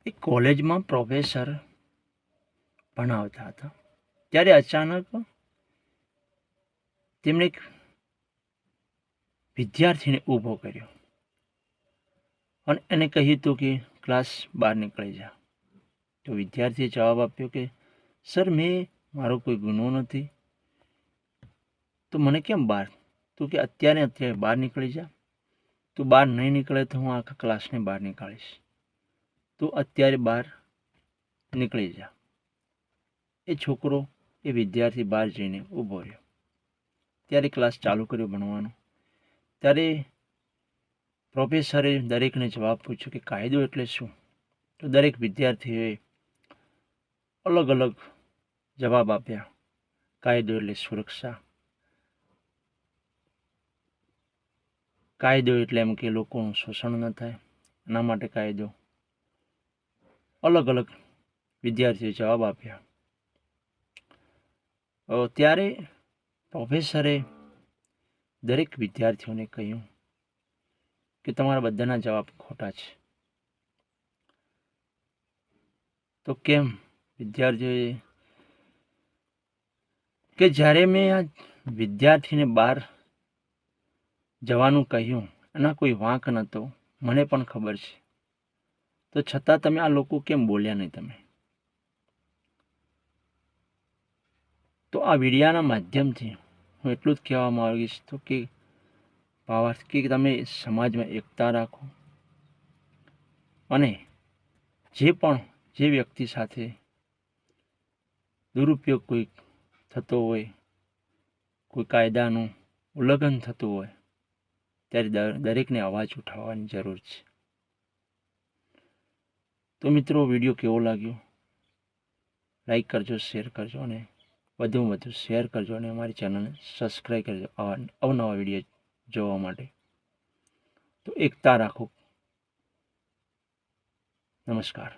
એક કોલેજમાં પ્રોફેસર ભણાવતા હતા ત્યારે અચાનક તેમણે એક વિદ્યાર્થીને ઊભો કર્યો અને એને કહ્યું હતું કે ક્લાસ બહાર નીકળી જા. તો વિદ્યાર્થીએ જવાબ આપ્યો કે સર, મારો કોઈ ગુનો નથી, તો મને કેમ બહાર? તો કે અત્યારે બહાર નીકળી જા. તું બહાર નહીં નીકળે તો હું આખા ક્લાસને બહાર નીકાળીશ. તો અત્યારે બહાર નીકળી જા. એ છોકરો, એ વિદ્યાર્થી બહાર જઈને ઊભો રહ્યો. ત્યારે ક્લાસ ચાલુ કર્યો ભણવાનો. ત્યારે પ્રોફેસરે દરેકને જવાબ પૂછ્યો કે કાયદો એટલે શું? તો દરેક વિદ્યાર્થીઓએ અલગ અલગ જવાબ આપ્યા. કાયદો એટલે સુરક્ષા, કાયદો એટલે એમ કે લોકોનું શોષણ ન થાય, એના માટે કાયદો. અલગ અલગ વિદ્યાર્થીઓએ જવાબ આપ્યા. ત્યારે પ્રોફેસરે દરેક વિદ્યાર્થીઓને કહ્યું કે તમારા બધાના જવાબ ખોટા છે. તો કેમ? વિદ્યાર્થીઓએ કે જ્યારે મેં આ વિદ્યાર્થીને બહાર જવાનું કહ્યું, એના કોઈ વાંક નહોતો, મને પણ ખબર છે, તો છતાં તમે આ લોકો કેમ બોલ્યા નહીં તમે? તો આ વિડિયાના માધ્યમથી હું એટલું જ કહેવા માંગીશ તો કે ભાવાર્થ કે તમે સમાજમાં એકતા રાખો અને જે વ્યક્તિ સાથે દુરુપયોગ કોઈ થતો હોય, કોઈ કાયદાનું ઉલ્લંઘન થતું હોય, ત્યારે દરેકને અવાજ ઉઠાવવાની જરૂર છે. તો મિત્રો, વિડીયો કેવો લાગ્યો? લાઈક કરજો, શેર કરજો અને વધુમાં વધુ શેર કરજો અને અમારી ચેનલને સબસ્ક્રાઈબ કરજો અવનવા વિડીયો જોવા માટે. તો એકતા રાખો. નમસ્કાર.